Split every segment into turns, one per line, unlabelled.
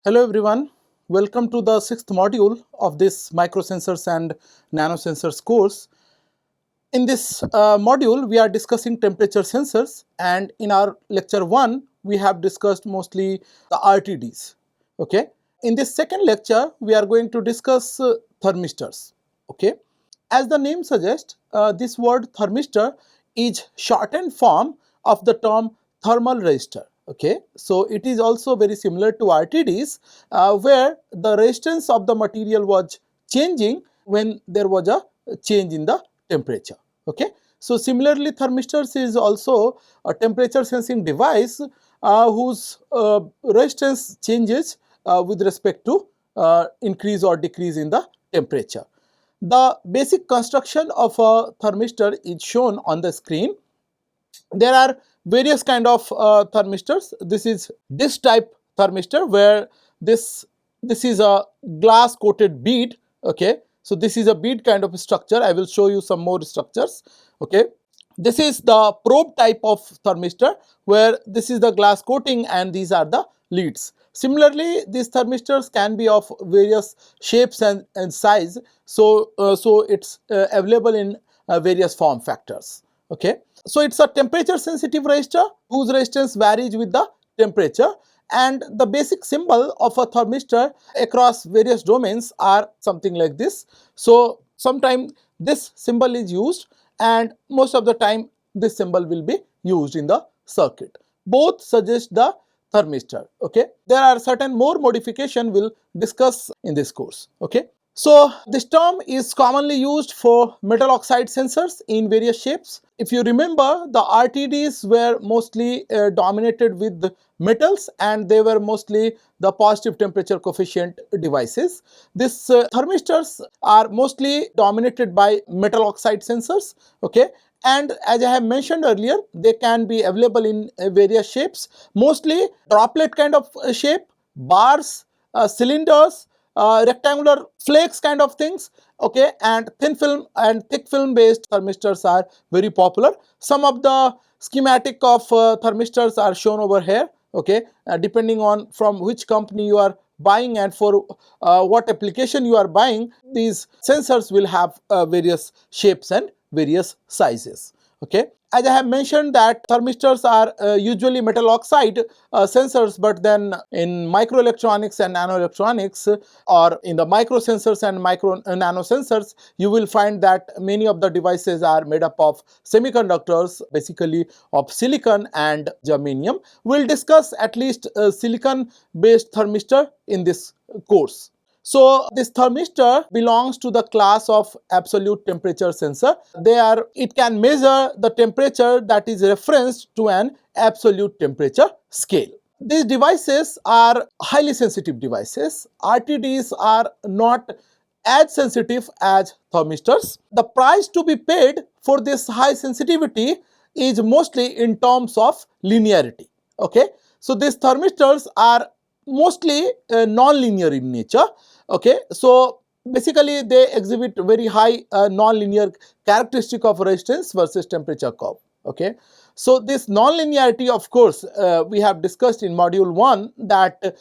Hello everyone, welcome to the sixth module of this Microsensors and Nanosensors course. In this module, we are discussing temperature sensors, and in our lecture 1, we have discussed mostly the RTDs. Okay. In this second lecture, we are going to discuss thermistors. Okay. As the name suggests, this word thermistor is shortened form of the term thermal resistor. Okay, so it is also very similar to RTDs, where the resistance of the material was changing when there was a change in the temperature. Okay, so similarly, thermistors is also a temperature sensing device whose resistance changes with respect to increase or decrease in the temperature. The basic construction of a thermistor is shown on the screen. There are various kind of thermistors. This is this type thermistor where this is a glass coated bead. Okay, so this is a bead kind of structure. I will show you some more structures. Okay, this is the probe type of thermistor where this is the glass coating and these are the leads. Similarly, these thermistors can be of various shapes and size. So it's available in various form factors. Okay, so it's a temperature sensitive resistor whose resistance varies with the temperature, and the basic symbol of a thermistor across various domains are something like this. So sometimes this symbol is used, and most of the time this symbol will be used in the circuit. Both suggest the thermistor. Okay, there are certain more modification we'll discuss in this course. Okay, so this term is commonly used for metal oxide sensors in various shapes. If you remember, the RTDs were mostly dominated with metals, and they were mostly the positive temperature coefficient devices. These thermistors are mostly dominated by metal oxide sensors. Okay, and as I have mentioned earlier, they can be available in various shapes, mostly droplet kind of shape, bars, cylinders, rectangular flakes kind of things. Okay, and thin film and thick film based thermistors are very popular. Some of the schematic of thermistors are shown over here. Okay, depending on from which company you are buying and for what application you are buying, these sensors will have various shapes and various sizes. Okay, as I have mentioned that thermistors are usually metal oxide sensors, but then in microelectronics and nanoelectronics, or in the microsensors and nanosensors, you will find that many of the devices are made up of semiconductors, basically of silicon and germanium. We'll discuss at least silicon based thermistor in this course. So this thermistor belongs to the class of absolute temperature sensor. It can measure the temperature that is referenced to an absolute temperature scale. These devices are highly sensitive devices. RTDs are not as sensitive as thermistors. The price to be paid for this high sensitivity is mostly in terms of linearity. Okay, so these thermistors are mostly non-linear in nature. Okay, so basically they exhibit very high non-linear characteristic of resistance versus temperature curve. Okay, so this non-linearity, of course, we have discussed in module 1 that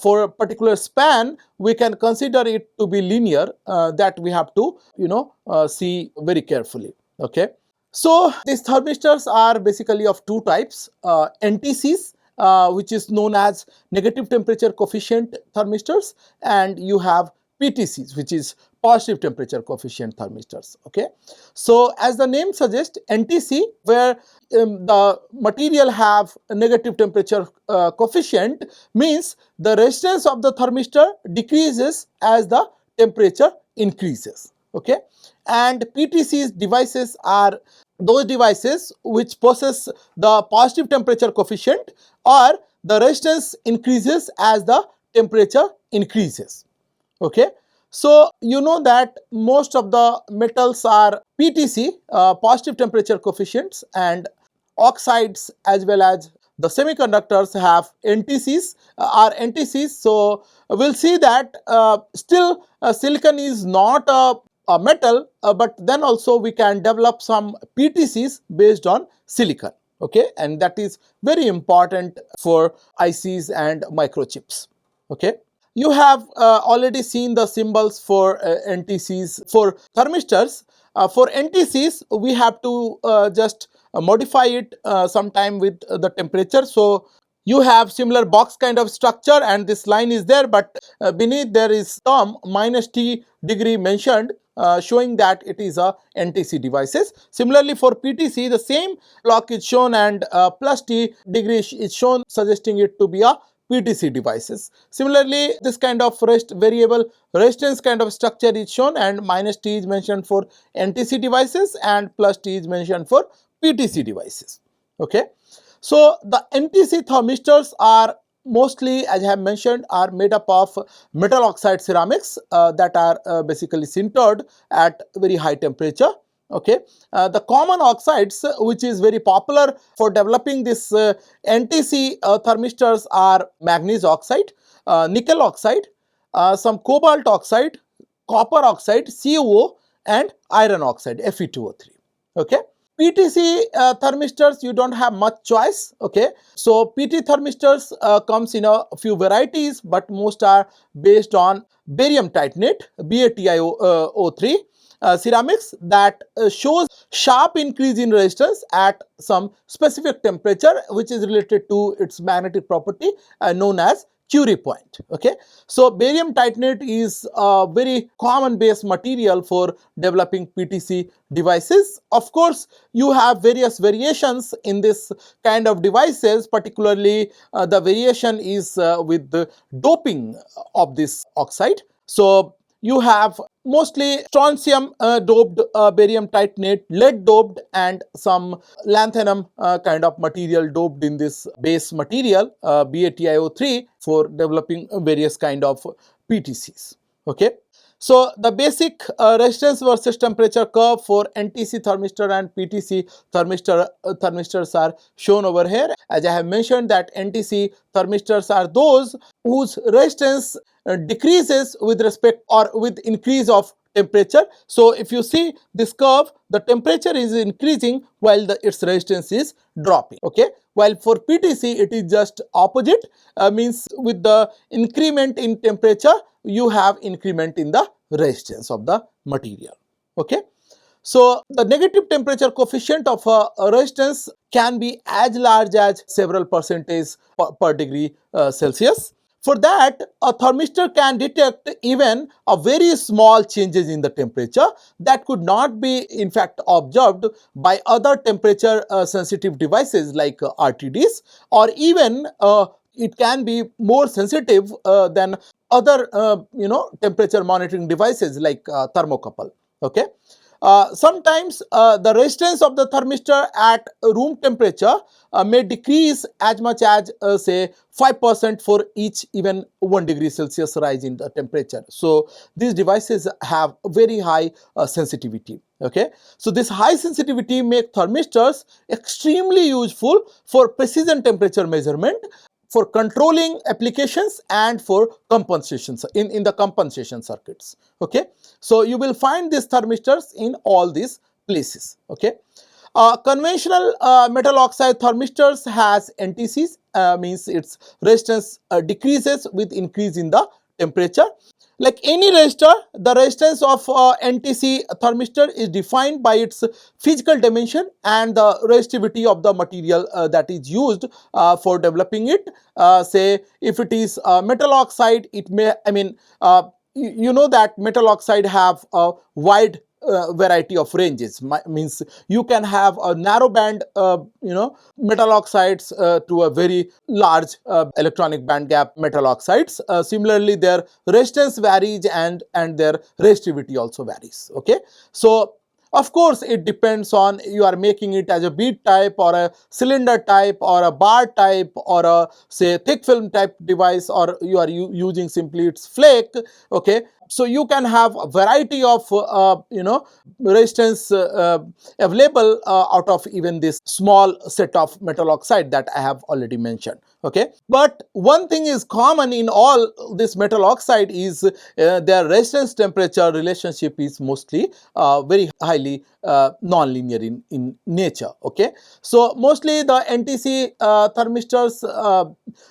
for a particular span we can consider it to be linear, that we have to see very carefully. Okay, so these thermistors are basically of two types, NTCs, which is known as negative temperature coefficient thermistors, and you have PTCs, which is positive temperature coefficient thermistors. Okay, so as the name suggests, NTC, where the material have a negative temperature coefficient, means the resistance of the thermistor decreases as the temperature increases. Okay, and PTCs devices are those devices which possess the positive temperature coefficient, or the resistance increases as the temperature increases. Okay, so you know that most of the metals are PTC, positive temperature coefficients, and oxides as well as the semiconductors have NTCs, are NTCs. So we'll see that still silicon is not a metal, but then also we can develop some PTCs based on silicon. Okay, and that is very important for ICs and microchips. Okay. You have already seen the symbols for NTCs. For thermistors, for NTCs, we have to just modify it sometime with the temperature. So you have similar box kind of structure and this line is there, but beneath there is term minus T degree mentioned, showing that it is a NTC devices. Similarly for PTC, the same block is shown and plus T degree is shown, suggesting it to be a PTC devices. Similarly, this kind of variable resistance kind of structure is shown and minus T is mentioned for NTC devices and plus T is mentioned for PTC devices. Okay. So the NTC thermistors are mostly, as I have mentioned, are made up of metal oxide ceramics that are basically sintered at very high temperature. Okay, the common oxides which is very popular for developing this NTC thermistors are manganese oxide, nickel oxide, some cobalt oxide, copper oxide, CuO, and iron oxide, Fe2O3. Okay. PTC thermistors, you don't have much choice. Okay, so PT thermistors comes in a few varieties, but most are based on barium titanate, BaTiO3 ceramics that shows sharp increase in resistance at some specific temperature, which is related to its magnetic property known as Curie point. Okay, so barium titanate is a very common base material for developing PTC devices. Of course, you have various variations in this kind of devices, particularly the variation is with the doping of this oxide. So you have mostly strontium doped barium titanate, lead doped, and some lanthanum kind of material doped in this base material BaTiO3 for developing various kind of PTCs. Okay. So the basic resistance versus temperature curve for NTC thermistor and PTC thermistors are shown over here. As I have mentioned that NTC thermistors are those whose resistance decreases with respect or with increase of temperature. So if you see this curve, the temperature is increasing while its resistance is dropping. Okay, while for PTC it is just opposite, means with the increment in temperature you have increment in the resistance of the material. Okay. So the negative temperature coefficient of a resistance can be as large as several percentage per degree Celsius. For that, a thermistor can detect even a very small changes in the temperature that could not be in fact observed by other temperature sensitive devices like RTDs, or even it can be more sensitive than other temperature monitoring devices like thermocouple. Okay. Sometimes the resistance of the thermistor at room temperature may decrease as much as say 5% for each even 1 degree Celsius rise in the temperature. So these devices have very high sensitivity. Okay, so this high sensitivity make thermistors extremely useful for precision temperature measurement, for controlling applications, and for compensations in the compensation circuits. Okay, so you will find these thermistors in all these places. Okay, conventional metal oxide thermistors has NTCs, means its resistance decreases with increase in the temperature. Like any resistor, the resistance of NTC thermistor is defined by its physical dimension and the resistivity of the material that is used for developing it. Say if it is metal oxide, it may, you know that metal oxide have a wide variety of ranges. Means you can have a narrow band metal oxides to a very large electronic band gap metal oxides. Similarly their resistance varies and their resistivity also varies. Okay, so of course it depends on you are making it as a bead type or a cylinder type or a bar type or a say thick film type device, or you are using simply its flake. Okay, So you can have a variety of resistance available out of even this small set of metal oxide that I have already mentioned. Okay, but one thing is common in all this metal oxide is their resistance temperature relationship is mostly very highly non-linear in nature. Okay, so mostly the NTC thermistors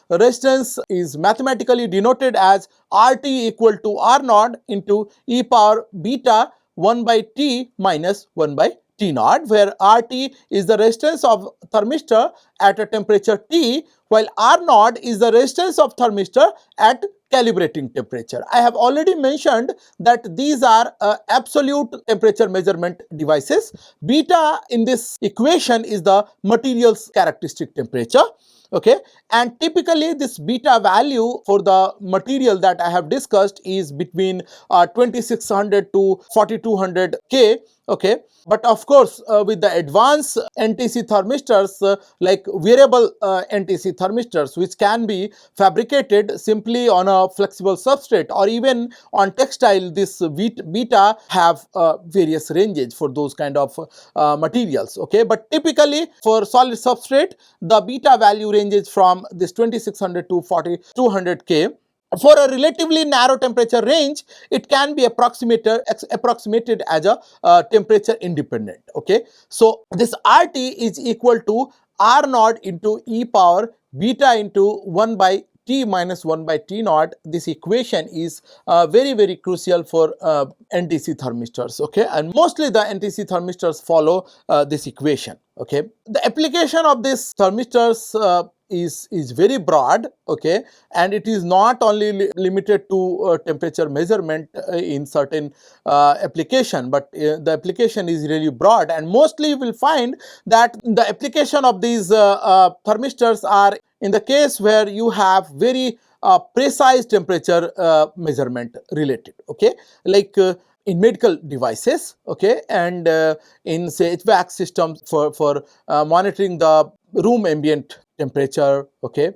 resistance is mathematically denoted as RT equal to R naught into e power beta 1 by T minus 1 by T naught, where RT is the resistance of thermistor at a temperature T, while R naught is the resistance of thermistor at calibrating temperature. I have already mentioned that these are absolute temperature measurement devices. Beta in this equation is the material's characteristic temperature. Okay, and typically this beta value for the material that I have discussed is between 2600 to 4200 K. Okay, but of course with the advanced NTC thermistors like wearable NTC thermistors, which can be fabricated simply on a flexible substrate or even on textile, this beta have various ranges for those kind of materials. Okay, but typically for solid substrate the beta value ranges from this 2600 to 4200 K. For a relatively narrow temperature range, it can be approximated as a temperature independent. Okay, so this RT is equal to R naught into e power beta into 1 by T minus 1 by T naught. This equation is very crucial for NTC thermistors. Okay, and mostly the NTC thermistors follow this equation. Okay, the application of this thermistors is very broad. Okay, and it is not only limited to temperature measurement in certain application, but the application is really broad, and mostly you will find that the application of these thermistors are in the case where you have very precise temperature measurement related. Okay, like in medical devices. Okay, and in say HVAC systems for monitoring the room ambient temperature. Okay,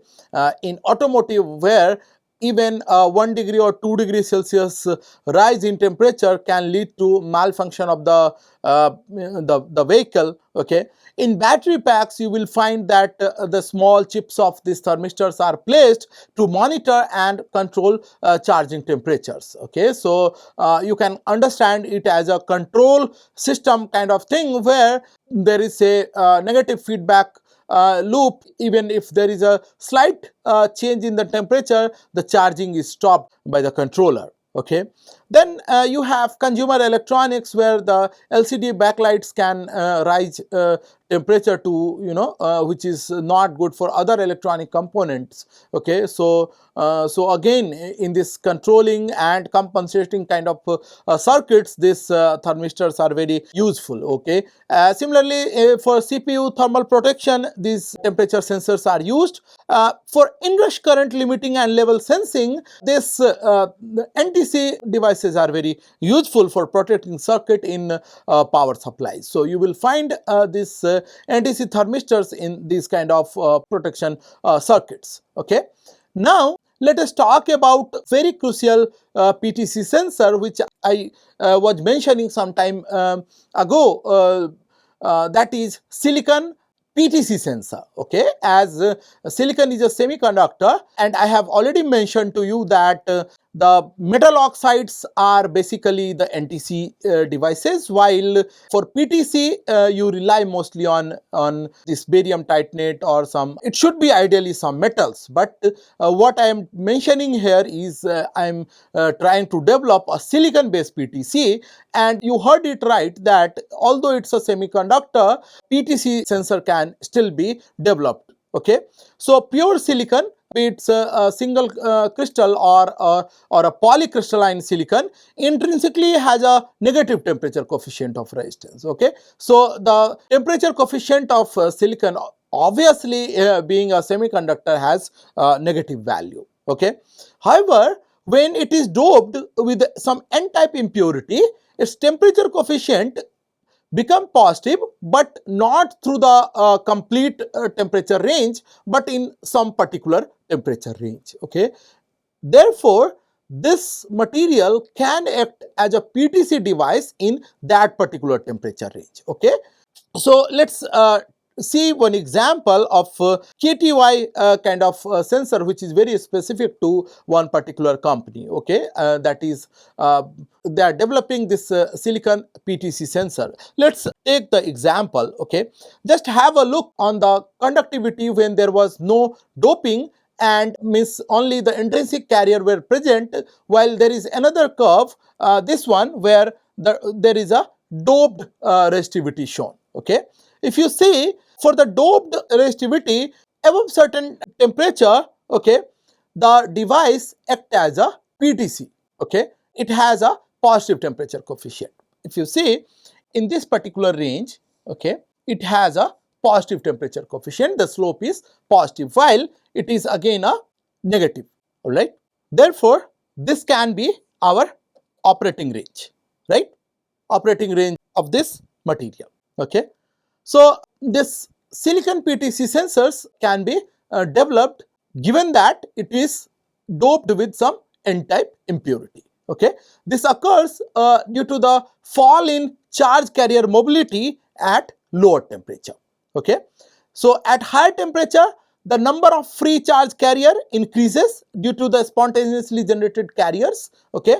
in automotive, where even 1 degree or 2 degrees Celsius rise in temperature can lead to malfunction of the vehicle. Okay, in battery packs you will find that the small chips of these thermistors are placed to monitor and control charging temperatures. Okay, so you can understand it as a control system kind of thing, where there is a negative feedback loop. Even if there is a slight change in the temperature, the charging is stopped by the controller. Okay, then you have consumer electronics, where the LCD backlights can rise temperature to which is not good for other electronic components. Okay, so again in this controlling and compensating kind of circuits, these thermistors are very useful. Okay, similarly for CPU thermal protection, these temperature sensors are used. For inrush current limiting and level sensing, this NTC devices are very useful for protecting circuit in power supplies. So you will find this NTC thermistors in these kind of protection circuits. Okay, now let us talk about very crucial PTC sensor, which I was mentioning some time ago. That is silicon PTC sensor. Okay, as silicon is a semiconductor, and I have already mentioned to you that the metal oxides are basically the NTC devices, while for PTC you rely mostly on this barium titanate or some, it should be ideally some metals. But what I am mentioning here is I am trying to develop a silicon based PTC, and you heard it right that although it's a semiconductor, PTC sensor can still be developed. Okay, so pure silicon, be it a single crystal or a polycrystalline silicon, intrinsically has a negative temperature coefficient of resistance. Okay, so the temperature coefficient of silicon, obviously being a semiconductor, has negative value. Okay, however, when it is doped with some n-type impurity, its temperature coefficient become positive, but not through the complete temperature range, but in some particular temperature range. Okay, therefore this material can act as a PTC device in that particular temperature range. Okay, so let's see one example of KTY kind of sensor, which is very specific to one particular company. Okay, that is they are developing this silicon PTC sensor. Let's take the example. Okay, just have a look on the conductivity when there was no doping, and means only the intrinsic carrier were present, while there is another curve, this one, where there is a doped resistivity shown. Okay, if you see, for the doped resistivity above certain temperature, okay, the device act as a PTC. Okay, it has a positive temperature coefficient. If you see, in this particular range, okay, it has a positive temperature coefficient. The slope is positive, while it is again a negative. All right, therefore this can be our operating range, right? Operating range of this material. Okay, so this silicon PTC sensors can be developed given that it is doped with some n-type impurity. Okay, this occurs due to the fall in charge carrier mobility at lower temperature. Okay, so at higher temperature, the number of free charge carrier increases due to the spontaneously generated carriers. Okay,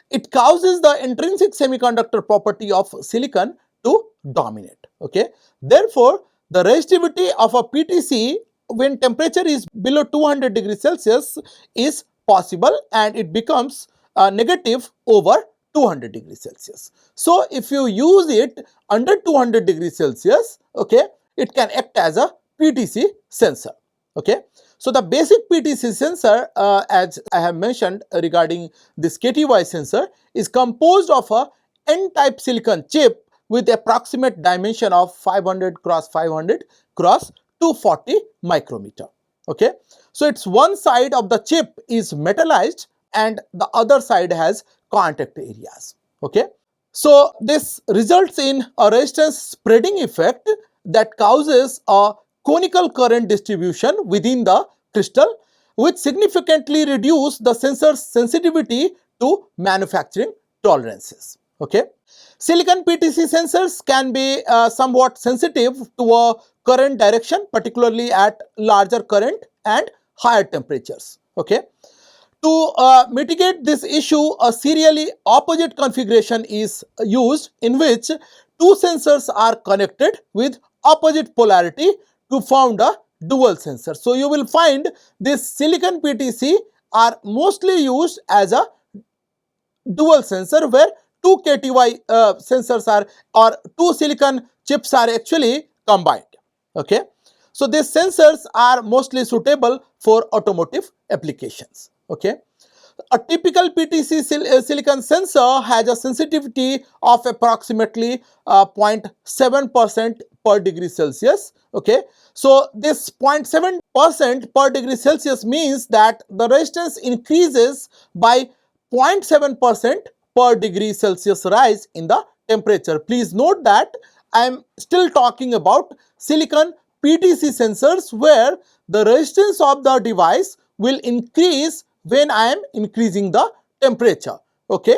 it causes the intrinsic semiconductor property of silicon to dominate. Okay, therefore the resistivity of a PTC when temperature is below 200 degrees Celsius is possible, and it becomes negative over 200 degrees Celsius. So if you use it under 200 degrees Celsius, okay, it can act as a PTC sensor. Okay, so the basic PTC sensor, as I have mentioned regarding this KTY sensor, is composed of a n-type silicon chip with approximate dimension of 500 cross 500 cross 240 micrometer. Okay, so it's one side of the chip is metallized and the other side has contact areas. Okay, so this results in a resistance spreading effect that causes a conical current distribution within the crystal, which significantly reduce the sensor's sensitivity to manufacturing tolerances. Okay, silicon PTC sensors can be somewhat sensitive to a current direction, particularly at larger current and higher temperatures. Okay, to mitigate this issue, a serially opposite configuration is used in which two sensors are connected with opposite polarity to form a dual sensor. So you will find this silicon PTC are mostly used as a dual sensor, where two KTY sensors are, or two silicon chips are actually combined. Okay, so these sensors are mostly suitable for automotive applications. Okay, a typical PTC silicon sensor has a sensitivity of approximately 0.7% per degree Celsius. Okay, so this 0.7% per degree Celsius means that the resistance increases by 0.7% per degree Celsius rise in the temperature. Please note that I am still talking about silicon PTC sensors, where the resistance of the device will increase when I am increasing the temperature. Okay,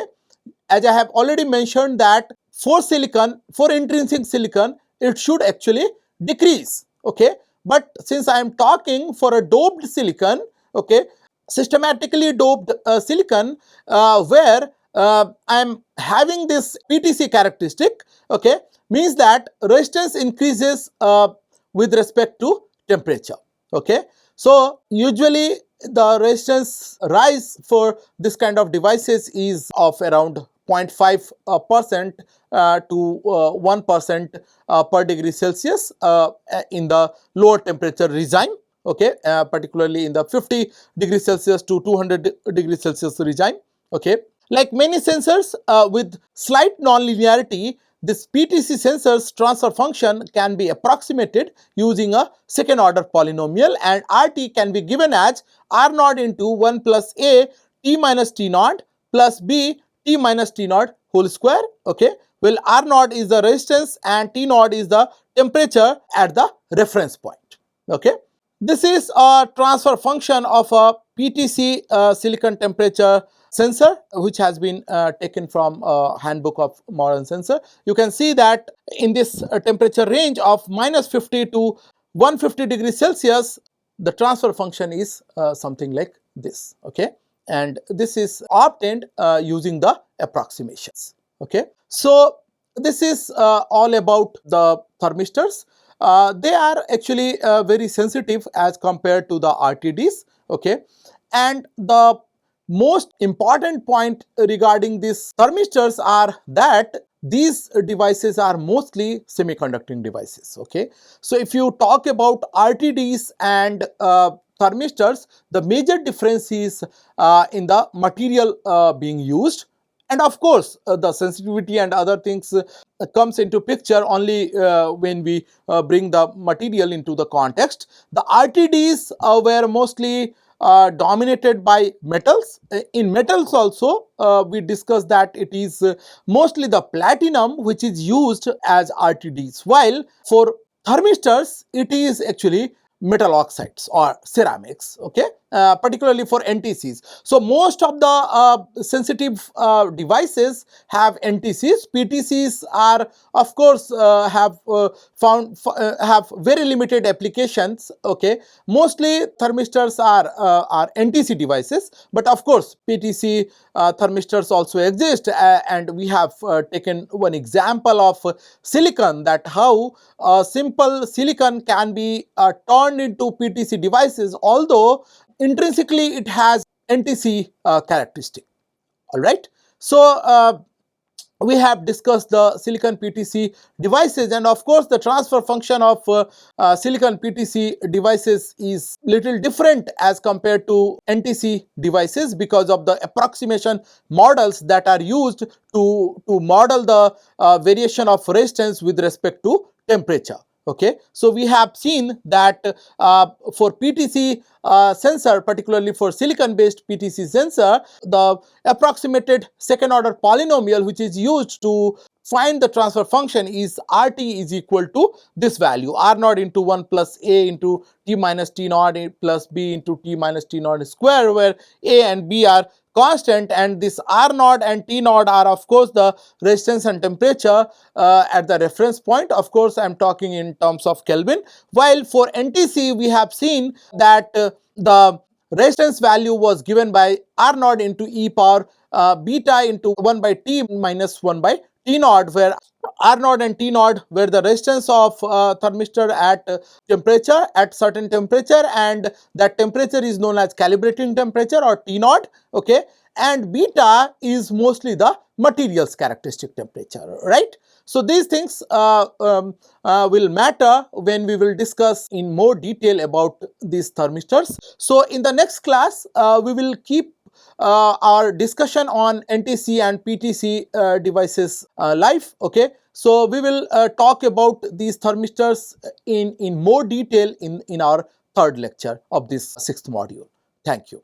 as I have already mentioned that for intrinsic silicon, it should actually decrease. Okay, but since I am talking for a doped silicon, okay, systematically doped silicon, where I am having this PTC characteristic, okay, means that resistance increases with respect to temperature. Okay, so usually the resistance rise for this kind of devices is of around 0.5% to 1% per degree Celsius in the lower temperature regime. Okay, particularly in the 50 degrees Celsius to 200 degrees Celsius regime. Okay, like many sensors with slight nonlinearity, this PTC sensor's transfer function can be approximated using a second order polynomial, and RT can be given as R naught into 1 plus A T minus T naught plus B T minus T naught whole square. Okay, well, R naught is the resistance and T naught is the temperature at the reference point. Okay, this is a transfer function of a PTC silicon temperature sensor, which has been taken from handbook of modern sensor. You can see that in this temperature range of -50 to 150 degrees Celsius, the transfer function is something like this. Okay, and this is obtained using the approximations. Okay, so this is all about the thermistors. They are actually very sensitive as compared to the RTDs. Okay, and the most important point regarding these thermistors are that these devices are mostly semiconducting devices. Okay, so if you talk about RTDs and thermistors, the major difference is in the material being used, and of course the sensitivity and other things comes into picture only when we bring the material into the context. The RTDs were mostly dominated by metals. In metals also, we discussed that it is mostly the platinum which is used as RTDs, while for thermistors it is actually metal oxides or ceramics. Okay, particularly for NTCs. So most of the sensitive devices have NTCs. PTCs are, of course, have very limited applications. Okay, mostly thermistors are NTC devices, but of course PTC thermistors also exist, and we have taken one example of silicon, that how simple silicon can be turned into PTC devices, although intrinsically it has NTC characteristic. All right, so we have discussed the silicon PTC devices, and of course the transfer function of silicon PTC devices is little different as compared to NTC devices because of the approximation models that are used to model the variation of resistance with respect to temperature. Okay, so we have seen that for PTC sensor, particularly for silicon based PTC sensor, the approximated second order polynomial which is used to find the transfer function is RT is equal to this value, R naught into 1 plus A into T minus T naught plus B into T minus T naught square, where A and B are constant, and this R naught and T naught are of course the resistance and temperature at the reference point. Of course I am talking in terms of Kelvin, while for NTC we have seen that the resistance value was given by R naught into e power beta into 1 by T minus 1 by T naught, where R naught and T naught were the resistance of thermistor at temperature, at certain temperature, and that temperature is known as calibrating temperature or T naught. Okay, and beta is mostly the materials characteristic temperature, right? So these things will matter when we will discuss in more detail about these thermistors. So in the next class we will keep our discussion on NTC and PTC devices live. Okay, so we will talk about these thermistors in more detail in our third lecture of this sixth module. Thank you.